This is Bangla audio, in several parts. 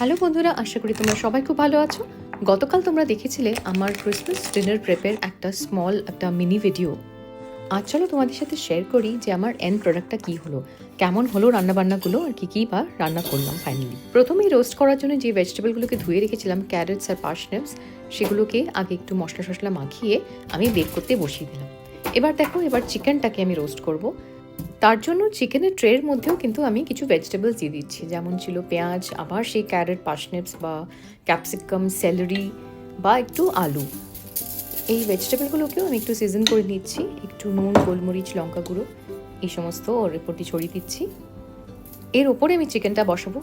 হ্যালো বন্ধুরা, আশা করি তোমরা সবাই খুব ভালো আছো। গতকাল তোমরা দেখেছিলে আমার ক্রিসমাস ডিনার প্রেপের একটা মিনি ভিডিও। আজ চলো তোমাদের সাথে শেয়ার করি যে আমার এন্ড প্রোডাক্টটা কী হলো, কেমন হলো রান্নাবান্নাগুলো আর কী বা রান্না করলাম ফাইনালি। প্রথমেই রোস্ট করার জন্য যে ভেজিটেবলগুলোকে ধুয়ে রেখেছিলাম, ক্যারেটস আর পার্সনিপস, সেগুলোকে আগে একটু মশলা টশলা মাখিয়ে আমি বেক করতে বসিয়ে দিলাম। এবার দেখো, এবার চিকেনটাকে আমি রোস্ট করব। তার জন্য চিকেনের ট্রের মধ্যেও কিন্তু আমি কিছু ভেজিটেবলস দিয়ে দিচ্ছি, যেমন ছিল পেঁয়াজ, আবার সেই ক্যারেট, পার্সনিপস বা ক্যাপসিকাম, সেলারি বা একটু আলু। এই ভেজিটেবলগুলোকেও আমি একটু সিজন করে নিচ্ছি, একটু নুন, গোলমরিচ, লঙ্কা গুঁড়ো এই সমস্ত ওর উপরটি ছড়িয়ে দিচ্ছি। এর ওপরে আমি চিকেনটা বসাবো।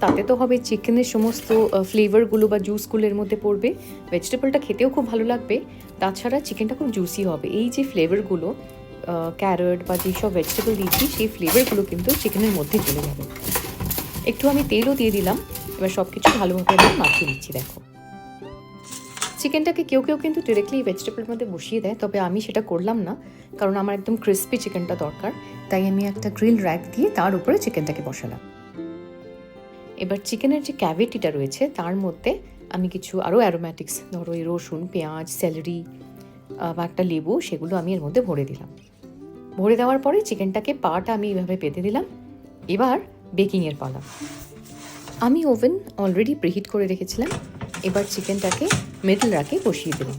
তাতে তো হবে চিকেনের সমস্ত ফ্লেভারগুলো বা জুসগুলোর মধ্যে পড়বে, ভেজিটেবলটা খেতেও খুব ভালো লাগবে, তাছাড়া চিকেনটা খুব জুসি হবে। এই যে ফ্লেভারগুলো, ক্যারট বা যেসব ভেজিটেবল দিয়েছি সেই ফ্লেভারগুলো কিন্তু চিকেনের মধ্যে চলে যাবে। একটু আমি তেলও দিয়ে দিলাম। এবার সব কিছু ভালোভাবে আমি মাখিয়ে দিচ্ছি। দেখো, চিকেনটাকে কেউ কেউ কিন্তু ডিরেক্টলি ভেজিটেবলের মধ্যে বসিয়ে দেয়, তবে আমি সেটা করলাম না, কারণ আমার একদম ক্রিস্পি চিকেনটা দরকার। তাই আমি একটা গ্রিল র্যাক দিয়ে তার উপরে চিকেনটাকে বসালাম। এবার চিকেনের যে ক্যাভিটিটা রয়েছে তার মধ্যে আমি কিছু আরও অ্যারোম্যাটিক্স, ধরো এই রসুন, পেঁয়াজ, সেলারি বা একটা লেবু, সেগুলো আমি এর মধ্যে ভরে দিলাম। ভরে দেওয়ার পরে চিকেনটাকে পাটা আমি এইভাবে পেতে দিলাম। এবার বেকিংয়ের পালা। আমি ওভেন অলরেডি প্রিহিট করে রেখেছিলাম। এবার চিকেনটাকে মিডল র্যাকে বসিয়ে দিলাম।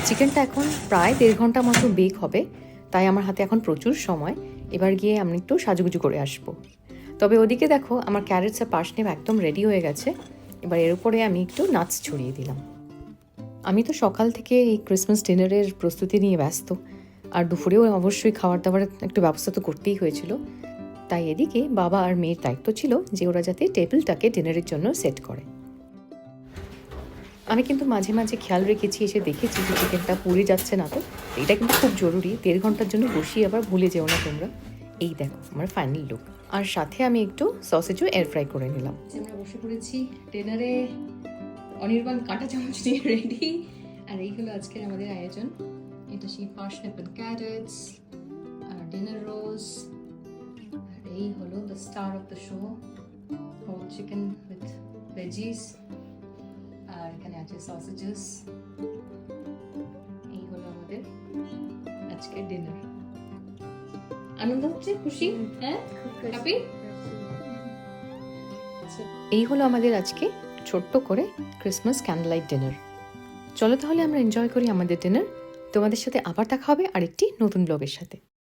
চিকেনটা এখন প্রায় 1.5 ঘন্টা মতো বেক হবে, তাই আমার হাতে এখন প্রচুর সময়। এবার গিয়ে আমি একটু সাজুগুজু করে আসবো। তবে ওদিকে দেখো, আমার ক্যারেটস আর পার্সনিপ একদম রেডি হয়ে গেছে। এবার এর উপরে আমি একটু নাটস ছড়িয়ে দিলাম। আমি তো সকাল থেকে এই ক্রিসমাস ডিনারের প্রস্তুতি নিয়ে ব্যস্ত, আর দুপুরেও অবশ্যই খাবার দাবারের একটু ব্যবস্থা তো করতেই হয়েছিল। তাই এদিকে বাবা আর মেয়ের দায়িত্ব ছিল যে ওরা যাতে টেবিলটাকে ডিনারের জন্য সেট করে। আমি কিন্তু মাঝে মাঝে খেয়াল রেখেছি, এসে দেখেছি যে চিকেনটা পুড়ে যাচ্ছে না। তো এটা কিন্তু খুব জরুরি, 1.5 ঘন্টার জন্য বসিয়ে আবার ভুলে যেও না তোমরা। এই দেখো আমার ফাইনাল লুক। আর সাথে আমি একটু সসেজও এয়ার ফ্রাই করে নিলাম। আমরা বসে পড়েছি ডিনারে, অনির্বাণ কাঁটা চামচ নিয়ে রেডি। আর এই হলো আজকের আমাদের আয়োজন। এটা সেই পার্সনিপ এন্ড ক্যারেটস আর ডিনার রোজ। আর এই হলো the star of the show, whole chicken with veggies. আর এখানে আছে সসেজেস। এই হলো আমাদের আজকের ডিনার। আনন্দ হচ্ছে? খুশি? হ্যাঁ, হ্যাপি? এই হলো আমাদের আজকে ছোট্ট করে ক্রিসমাস ক্যান্ডেল লাইট ডিনার। চলো তাহলে আমরা এনজয় করি আমাদের ডিনার। তোমাদের সাথে আবার দেখা হবে আরেকটি নতুন ব্লগের সাথে।